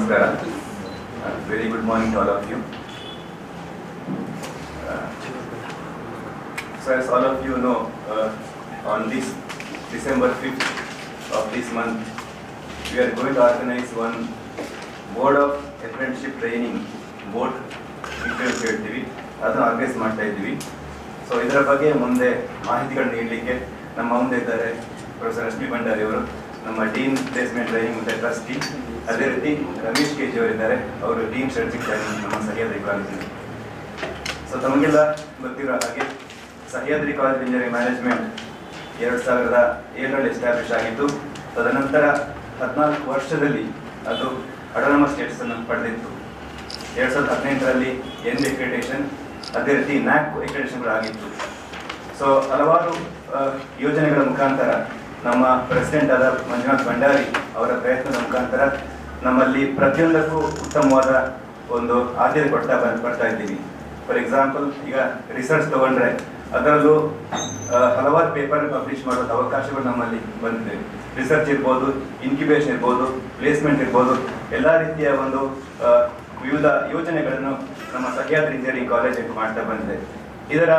Namaskara. Very good morning to all of you. So as all of you know, on this December 5th of this month, we are going to organize one Board of Apprenticeship Training Board ಅಂತ ಹೇಳ್ತೀವಿ. ಅದನ್ನು organise ಮಾಡ್ತಾ ಇದ್ದೀವಿ. So ಇದರ ಬಗ್ಗೆ ಮುಂದೆ ಮಾಹಿತಿಗಳನ್ನು ನೀಡಲಿಕ್ಕೆ ನಮ್ಮ ಮುಂದೆ ಇದ್ದಾರೆ ಪ್ರೊಫೆಸರ್ ರಶ್ಮಿ ಭಂಡಾರಿ ಅವರು, ನಮ್ಮ ಡೀನ್ ಪ್ಲೇಸ್ಮೆಂಟ್ ಟ್ರೈನಿಂಗ್ ಮತ್ತು ಟ್ರಸ್ಟಿ. ಅದೇ ರೀತಿ ರಮೇಶ್ ಕೆಜಿ ಅವರಿದ್ದಾರೆ, ಅವರು ಡೀನ್ ಸ್ಟ್ರಾಟಜಿಕ್ ಟ್ರೈನಿಂಗ್ ನಮ್ಮ ಸಹ್ಯಾದ್ರಿ ಕಾಲೇಜಿನಲ್ಲಿ. ಸೊ ತಮಗೆಲ್ಲ ಗೊತ್ತಿರೋ ಹಾಗೆ ಸಹ್ಯಾದ್ರಿ ಕಾಲೇಜ್ ಇಂಜಿನಿಯರಿಂಗ್ ಮ್ಯಾನೇಜ್ಮೆಂಟ್ 2007ರಲ್ಲಿ ಎಸ್ಟಾಬ್ಲಿಷ್ ಆಗಿದ್ದು, ತದನಂತರ 14 ವರ್ಷದಲ್ಲಿ ಅದು ಅಟಾನಮಸ್ ಸ್ಟೇಟಸನ್ನು ಪಡೆದಿತ್ತು. 2018ರಲ್ಲಿ ಎನ್ ಅಕ್ರೆಡಿಟೇಷನ್, ಅದೇ ರೀತಿ ನ್ಯಾಕ್ ಅಕ್ರೆಡಿಟೇಷನ್ಗಳು ಆಗಿತ್ತು. ಸೊ ಹಲವಾರು ಯೋಜನೆಗಳ ಮುಖಾಂತರ ನಮ್ಮ ಪ್ರೆಸಿಡೆಂಟ್ ಆದ ಮಂಜುನಾಥ್ ಭಂಡಾರಿ ಅವರ ಪ್ರಯತ್ನದ ಮುಖಾಂತರ ನಮ್ಮಲ್ಲಿ ಪ್ರತಿಯೊಂದಕ್ಕೂ ಉತ್ತಮವಾದ ಒಂದು ಆದ್ಯತೆ ಬರ್ತಾ ಇದ್ದೀವಿ. ಫಾರ್ ಎಕ್ಸಾಂಪಲ್, ಈಗ ರಿಸರ್ಚ್ ತಗೊಂಡ್ರೆ ಅದರಲ್ಲೂ ಹಲವಾರು ಪೇಪರ್ ಪಬ್ಲಿಷ್ ಮಾಡೋದು ಅವಕಾಶಗಳು ನಮ್ಮಲ್ಲಿ ಬಂದಿದೆ. ರಿಸರ್ಚ್ ಇರ್ಬೋದು, ಇನ್ಕ್ಯುಬೇಷನ್ ಇರ್ಬೋದು, ಪ್ಲೇಸ್ಮೆಂಟ್ ಇರ್ಬೋದು, ಎಲ್ಲ ರೀತಿಯ ಒಂದು ವಿವಿಧ ಯೋಜನೆಗಳನ್ನು ನಮ್ಮ ಸಹ್ಯಾದ್ರಿ ಇಂಜಿನಿಯರಿಂಗ್ ಕಾಲೇಜ್ ಮಾಡ್ತಾ ಬಂದಿದೆ. ಇದರ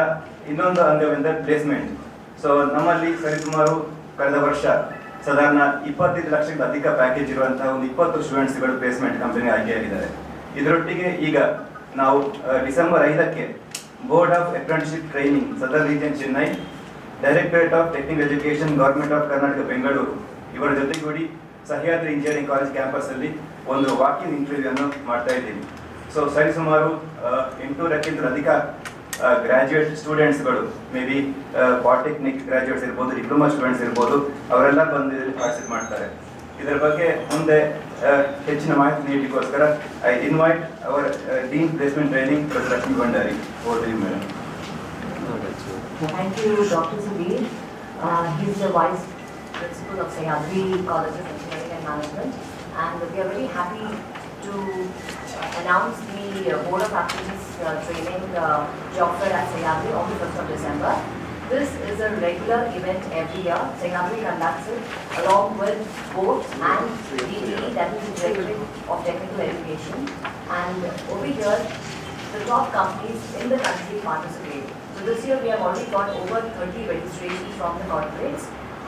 ಇನ್ನೊಂದು ಅಂಗವೆಂದರೆ ಪ್ಲೇಸ್ಮೆಂಟ್. ಸೊ ನಮ್ಮಲ್ಲಿ ಸರಿಸುಮಾರು ಕಳೆದ ವರ್ಷ ಸಾಧಾರಣ 25 ಲಕ್ಷಕ್ಕಿಂತ ಅಧಿಕ ಪ್ಯಾಕೇಜ್ ಇರುವಂತಹ ಒಂದು 20 ಸ್ಟೂಡೆಂಟ್ಸ್ಗಳು ಪ್ಲೇಸ್ಮೆಂಟ್ ಕಂಪನಿ ಆಯ್ಕೆಯಾಗಿದ್ದಾರೆ. ಇದರೊಟ್ಟಿಗೆ ಈಗ ನಾವು ಡಿಸೆಂಬರ್ 5ಕ್ಕೆ board of apprenticeship training southern region Chennai, directorate of technical education, government of Karnataka Bengaluru ಇವರ ಜೊತೆಗೂಡಿ ಸಹ್ಯಾದ್ರಿ ಇಂಜಿನಿಯರಿಂಗ್ ಕಾಲೇಜ್ ಕ್ಯಾಂಪಸ್ ಅಲ್ಲಿ ಒಂದು ವಾಕಿಂಗ್ ಇಂಟರ್ವ್ಯೂ ಅನ್ನು ಮಾಡ್ತಾ ಇದ್ದೀವಿ. ಸೊ ಸರಿಸುಮಾರು 800ಕ್ಕಿಂತ ಅಧಿಕ ಗ್ರಾಜ್ಯುಯೇಟ್ ಸ್ಟೂಡೆಂಟ್ಸ್ಗಳು, ಮೇ ಬಿ ಪಾಲಿಟೆಕ್ನಿಕ್ ಗ್ರಾಜ್ಯುಯೇಟ್ಸ್ ಇರ್ಬೋದು, ಡಿಪ್ಲೊಮಾ ಸ್ಟೂಡೆಂಟ್ಸ್ ಇರ್ಬೋದು, ಅವರೆಲ್ಲ ಬಂದು ಪಾರ್ಟಿಸಿಪೇಟ್ ಮಾಡ್ತಾರೆ. ಇದರ ಬಗ್ಗೆ ಮುಂದೆ ಹೆಚ್ಚಿನ ಮಾಹಿತಿ ನೀಡಲಿಕ್ಕೋಸ್ಕರ I invite our dean placement training professor Rashmi Bhandari. Over to you, madam. Thank you, Dr. Subir. He is the Vice Principal of Sahyadri College of Engineering and Management, and we are very happy to announce the Board of Apprentice Training Job Fair at Sahyadri on the 1st of December. This is a regular event every year. Sahyadri conducts it along with boards and DTE, that is the Directorate of Technical Education, and over here the top companies in the country participate. So this year we have already got over 30 registrations from the corporates,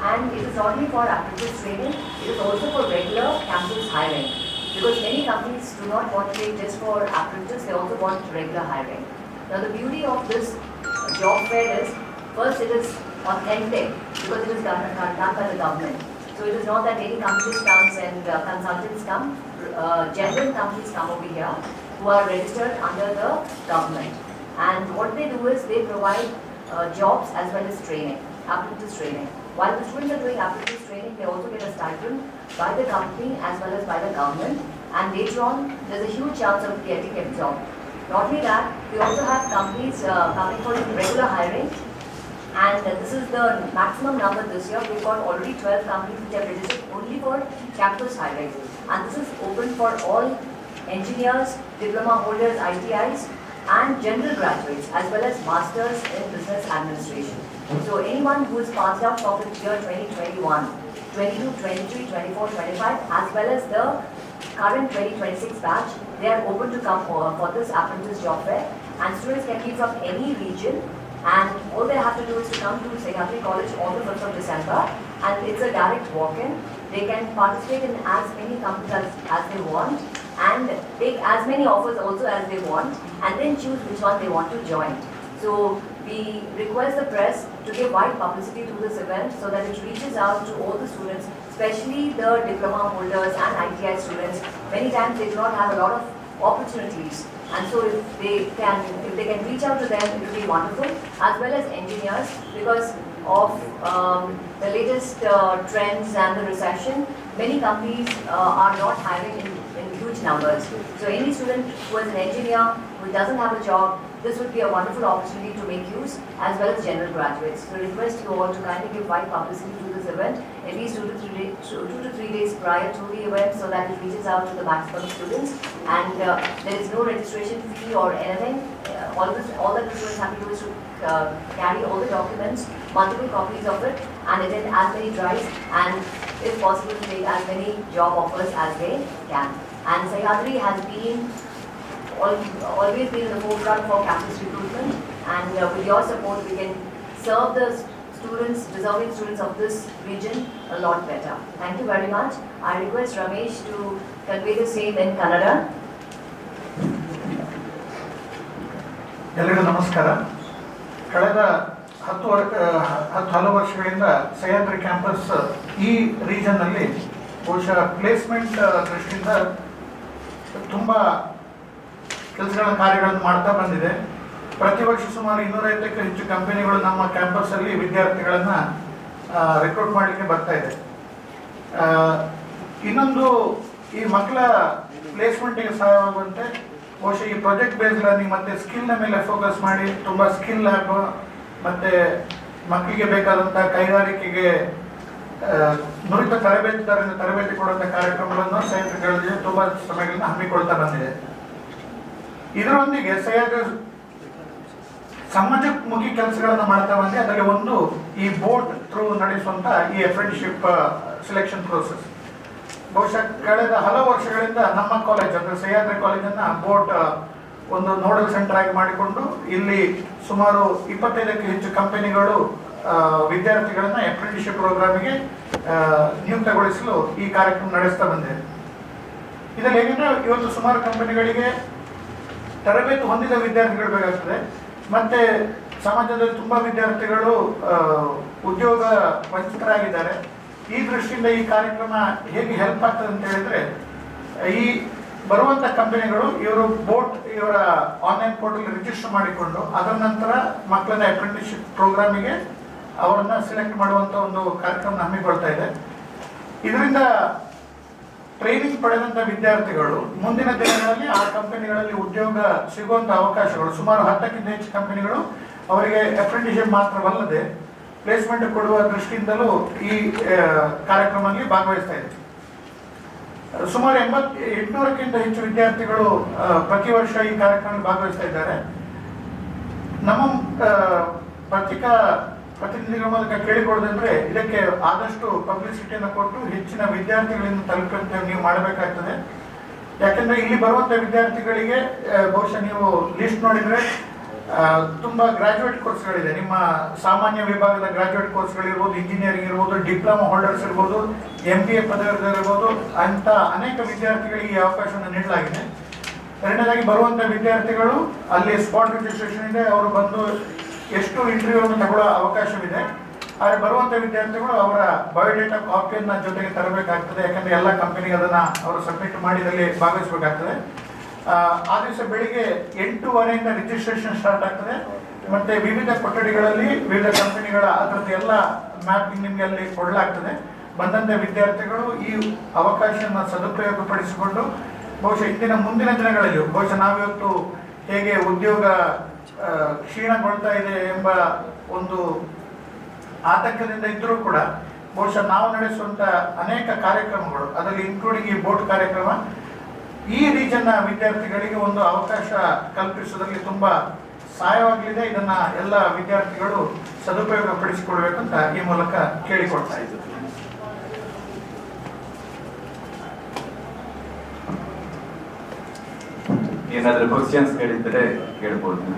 and it is not only for apprentice training, it is also for regular campus hiring, because many companies do not want to take just for apprentice, they also want regular hiring. Now the beauty of this job fair is, first it is authentic because it is done by the government. So it is not that any companies comes and consultants come, genuine companies come over here who are registered under the government. And what they do is they provide jobs as well as training, apprentice training. While the students are doing apprentice training, they also get a stipend by the company as well as by the government. And later on, there's a huge chance of getting a job. Not only that, we also have companies coming for regular hiring. And this is the maximum number this year. We've got already 12 companies which have registered only for campus hiring. And this is open for all engineers, diploma holders, ITIs, and general graduates, as well as masters in business administration. So anyone who is passed out from the year 2021, 22, 23, 24, 25, as well as the current 2026 batch, they are open to come for this apprentice job fair. And students can be from any region, and all they have to do is to come to Sahyadri College on the 1st of December, and it's a direct walk-in. They can participate in as many companies as they want, and take as many offers also as they want, and then choose which one they want to join. So we request the press to give wide publicity to this event so that it reaches out to all the students, especially the diploma holders and ITI students. Many times they do not have a lot of opportunities, and so if they can reach out to them, it will be wonderful, as well as engineers, because of the latest trends and the recession. Many companies are not hiring in huge numbers. So any student who is an engineer who doesn't have a job, this would be a wonderful opportunity to make use, as well as general graduates. So request you all to kindly give wide publicity to this event, at least 2 to 3 days prior to the event, so that it reaches out to the maximum students. And there is no registration fee or anything. All that the students have to do is to carry all the documents, multiple copies of it, and attend as many drives, and if possible to take as many job offers as they can. And Sahyadri has been always been in the forefront for campus recruitment, and with your support we can serve the students, deserving students of this region a lot better. Thank you very much. I request Ramesh to convey the same in Kannada. ಎಲ್ಲರಿಗೂ ನಮಸ್ಕಾರ. ಕಳೆದ ಹಲವು ವರ್ಷಗಳಿಂದ Sahyadri campus ಈ ರೀಜನ್ನಲ್ಲಿ ಬಹುಶಃ placement ದೃಷ್ಟಿಯಿಂದ ತುಂಬ ಕಾರ್ಯಗಳನ್ನು ಮಾಡ್ತಾ ಬಂದಿದೆ. ಪ್ರತಿ ವರ್ಷ ಸುಮಾರು 250ಕ್ಕೂ ಹೆಚ್ಚು ಕಂಪನಿಗಳು ನಮ್ಮ ಕ್ಯಾಂಪಸ್ಸಲ್ಲಿ ವಿದ್ಯಾರ್ಥಿಗಳನ್ನು ರಿಕ್ರೂಟ್ ಮಾಡಲಿಕ್ಕೆ ಬರ್ತಾ ಇದೆ. ಇನ್ನೊಂದು ಈ ಮಕ್ಕಳ ಪ್ಲೇಸ್ಮೆಂಟಿಗೆ ಸಹಾಯವಾಗುವಂತೆ ಬಹುಶಃ ಈ ಪ್ರಾಜೆಕ್ಟ್ ಬೇಸ್ಡ್ ಲರ್ನಿಂಗ್ ಮತ್ತು ಸ್ಕಿಲ್ನ ಮೇಲೆ ಫೋಕಸ್ ಮಾಡಿ ತುಂಬ ಸ್ಕಿಲ್ ಲ್ಯಾಬ್ ಮತ್ತು ಮಕ್ಕಳಿಗೆ ಬೇಕಾದಂಥ ಕೈಗಾರಿಕೆಗೆ ನುರಿತ ತರಬೇತಿದಾರರಿಂದ ತರಬೇತಿ ಕೊಡುವಂಥ ಕಾರ್ಯಕ್ರಮಗಳನ್ನು ಸಹ್ಯಾದ್ರಿಗಳಲ್ಲಿ ತುಂಬ ಸಮಯಗಳಿಂದ ಹಮ್ಮಿಕೊಳ್ತಾ ಬಂದಿದೆ. ಇದರೊಂದಿಗೆ ಸಹ್ಯಾದ್ರಿ ಸಮಾಜಮುಖಿ ಕೆಲಸಗಳನ್ನು ಮಾಡ್ತಾ ಬಂದೆ. ಅದರಲ್ಲಿ ಒಂದು ಈ ಬೋಟ್ ಥ್ರೂ ನಡೆಸುವಂಥ ಈ ಅಪ್ರೆಂಟಿಸ್ಶಿಪ್ ಸೆಲೆಕ್ಷನ್ ಪ್ರೋಸೆಸ್. ಬಹುಶಃ ಕಳೆದ ಹಲವು ವರ್ಷಗಳಿಂದ ನಮ್ಮ ಕಾಲೇಜ್ ಅಂದರೆ ಸಹ್ಯಾದ್ರಿ ಕಾಲೇಜನ್ನು ಬೋಟ್ ಒಂದು ನೋಡಲ್ ಸೆಂಟರ್ ಆಗಿ ಮಾಡಿಕೊಂಡು ಇಲ್ಲಿ ಸುಮಾರು 25ಕ್ಕೂ ಹೆಚ್ಚು ಕಂಪನಿಗಳು ವಿದ್ಯಾರ್ಥಿಗಳನ್ನು ಅಪ್ರೆಂಟಿಸ್ಶಿಪ್ ಪ್ರೋಗ್ರಾಮಿಗೆ ನಿಯುಕ್ತಗೊಳಿಸಲು ಈ ಕಾರ್ಯಕ್ರಮ ನಡೆಸ್ತಾ ಬಂದಿದೆ. ಇದರಲ್ಲಿ ಹೇಗೆಂದರೆ ಇವತ್ತು ಸುಮಾರು ಕಂಪನಿಗಳಿಗೆ ತರಬೇತಿ ಹೊಂದಿದ ವಿದ್ಯಾರ್ಥಿಗಳು ಬೇಕಾಗ್ತದೆ, ಮತ್ತು ಸಮಾಜದಲ್ಲಿ ತುಂಬ ವಿದ್ಯಾರ್ಥಿಗಳು ಉದ್ಯೋಗ ವಂಚಿತರಾಗಿದ್ದಾರೆ. ಈ ದೃಷ್ಟಿಯಿಂದ ಈ ಕಾರ್ಯಕ್ರಮ ಹೇಗೆ ಹೆಲ್ಪ್ ಆಗ್ತದೆ ಅಂತ ಹೇಳಿದ್ರೆ, ಈ ಬರುವಂಥ ಕಂಪನಿಗಳು ಇವರ ಆನ್ಲೈನ್ ಪೋರ್ಟಲ್ ರಿಜಿಸ್ಟರ್ ಮಾಡಿಕೊಂಡು ಅದರ ನಂತರ ಮಕ್ಕಳನ್ನ ಅಪ್ರೆಂಟಿಸ್ಶಿಪ್ ಪ್ರೋಗ್ರಾಮಿಗೆ ಅವರನ್ನು ಸೆಲೆಕ್ಟ್ ಮಾಡುವಂಥ ಒಂದು ಕಾರ್ಯಕ್ರಮ ಹಮ್ಮಿಕೊಳ್ತಾ ಇದೆ. ಇದರಿಂದ ಟ್ರೈನಿಂಗ್ ಪಡೆದಂಥ ವಿದ್ಯಾರ್ಥಿಗಳು ಮುಂದಿನ ದಿನಗಳಲ್ಲಿ ಆ ಕಂಪನಿಗಳಲ್ಲಿ ಉದ್ಯೋಗ ಸಿಗುವಂಥ ಅವಕಾಶಗಳು ಸುಮಾರು 10ಕ್ಕಿಂತ ಹೆಚ್ಚು ಕಂಪನಿಗಳು ಅವರಿಗೆ ಅಪ್ರೆಂಟಿಸ್ಶಿಪ್ ಮಾತ್ರವಲ್ಲದೆ ಪ್ಲೇಸ್ಮೆಂಟ್ ಕೊಡುವ ದೃಷ್ಟಿಯಿಂದಲೂ ಈ ಕಾರ್ಯಕ್ರಮದಲ್ಲಿ ಭಾಗವಹಿಸ್ತಾ ಇದೆ. ಸುಮಾರು 800ಕ್ಕಿಂತ ಹೆಚ್ಚು ವಿದ್ಯಾರ್ಥಿಗಳು ಪ್ರತಿ ವರ್ಷ ಈ ಕಾರ್ಯಕ್ರಮದಲ್ಲಿ ಭಾಗವಹಿಸ್ತಾ ಇದ್ದಾರೆ. ನಮ್ಮ ಪತ್ರಿಕಾ ಪ್ರತಿನಿಧಿಗಳ ಮೂಲಕ ಕೇಳಿಕೊಳ್ಳೋದಂದ್ರೆ ಇದಕ್ಕೆ ಆದಷ್ಟು ಪಬ್ಲಿಸಿಟಿಯನ್ನು ಕೊಟ್ಟು ಹೆಚ್ಚಿನ ವಿದ್ಯಾರ್ಥಿಗಳಿಂದ ತಲುಪುವಂತೆ ನೀವು ಮಾಡಬೇಕಾಗ್ತದೆ. ಯಾಕೆಂದರೆ ಇಲ್ಲಿ ಬರುವಂಥ ವಿದ್ಯಾರ್ಥಿಗಳಿಗೆ ಬಹುಶಃ ನೀವು ಲಿಸ್ಟ್ ನೋಡಿದರೆ ತುಂಬ ಗ್ರಾಜ್ಯುಯೇಟ್ ಕೋರ್ಸ್ಗಳಿದೆ. ನಿಮ್ಮ ಸಾಮಾನ್ಯ ವಿಭಾಗದ ಗ್ರಾಜ್ಯುಯೇಟ್ ಕೋರ್ಸ್ಗಳಿರ್ಬೋದು, ಇಂಜಿನಿಯರಿಂಗ್ ಇರ್ಬೋದು, ಡಿಪ್ಲೊಮಾ ಹೋಲ್ಡರ್ಸ್ ಇರ್ಬೋದು, MBA ಪದವೀಧರ ಇರ್ಬೋದು, ಅಂತ ಅನೇಕ ವಿದ್ಯಾರ್ಥಿಗಳಿಗೆ ಈ ಅವಕಾಶವನ್ನು ನೀಡಲಾಗಿದೆ. ಎರಡನೇದಾಗಿ ಬರುವಂಥ ವಿದ್ಯಾರ್ಥಿಗಳು ಅಲ್ಲಿ ಸ್ಪಾಟ್ ರಿಜಿಸ್ಟ್ರೇಷನ್ ಇದೆ, ಅವರು ಬಂದು ಎಷ್ಟು ಇಂಟರ್ವ್ಯೂವನ್ನು ತಗೊಳ್ಳೋ ಅವಕಾಶವಿದೆ. ಆದರೆ ಬರುವಂಥ ವಿದ್ಯಾರ್ಥಿಗಳು ಅವರ ಬಯೋಡೇಟಾ ಕಾಪಿಯನ್ನು ಜೊತೆಗೆ ತರಬೇಕಾಗ್ತದೆ. ಯಾಕಂದರೆ ಎಲ್ಲ ಕಂಪನಿಗೆ ಅದನ್ನು ಅವರು ಸಬ್ಮಿಟ್ ಮಾಡಿದಲ್ಲಿ ಭಾಗವಹಿಸಬೇಕಾಗ್ತದೆ. ಆ ದಿವಸ ಬೆಳಿಗ್ಗೆ 8:30 ರಿಜಿಸ್ಟ್ರೇಷನ್ ಸ್ಟಾರ್ಟ್ ಆಗ್ತದೆ. ಮತ್ತು ವಿವಿಧ ಕೊಠಡಿಗಳಲ್ಲಿ ವಿವಿಧ ಕಂಪನಿಗಳ ಅದರದ್ದು ಎಲ್ಲ ಮ್ಯಾಪಿಂಗ್ ನಿಮಗೆ ಅಲ್ಲಿ ಕೊಡಲಾಗ್ತದೆ. ಬಂದಂಥ ವಿದ್ಯಾರ್ಥಿಗಳು ಈ ಅವಕಾಶವನ್ನು ಸದುಪಯೋಗಪಡಿಸಿಕೊಂಡು ಬಹುಶಃ ಮುಂದಿನ ದಿನಗಳಲ್ಲಿ ಬಹುಶಃ ನಾವಿವತ್ತು ಹೇಗೆ ಉದ್ಯೋಗ ಕ್ಷೀಣಗೊಳ್ತಾ ಇದೆ ಎಂಬ ಒಂದು ಆತಂಕದಿಂದ ಇದ್ದರೂ ಕೂಡ ಬಹುಶಃ ನಾವು ನಡೆಸುವಂಥ ಅನೇಕ ಕಾರ್ಯಕ್ರಮಗಳು, ಅದರಲ್ಲಿ ಇನ್ಕ್ಲೂಡಿಂಗ್ ಈ ಬೋಟ್ ಕಾರ್ಯಕ್ರಮ, ಈ ರೀಜನ್ನ ವಿದ್ಯಾರ್ಥಿಗಳಿಗೆ ಒಂದು ಅವಕಾಶ ಕಲ್ಪಿಸುವುದರಲ್ಲಿ ತುಂಬ ಸಹಾಯವಾಗಲಿದೆ. ಇದನ್ನ ಎಲ್ಲ ವಿದ್ಯಾರ್ಥಿಗಳು ಸದುಪಯೋಗ ಪಡಿಸಿಕೊಳ್ಬೇಕಂತ ಈ ಮೂಲಕ ಕೇಳಿಕೊಳ್ತಾ ಇದ್ದಾರೆ. ಏನಾದರೂ ಕ್ವಶನ್ಸ್ ಕೇಳಿದ್ರೆ ಕೇಳಬಹುದು.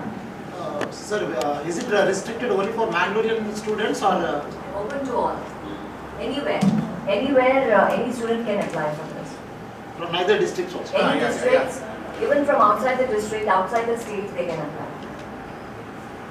Sir, is it restricted only for Mangalorean students or open to all? Anywhere, any student can apply for this. from neither districts also? Any districts, even from outside the district, outside the state, they can apply.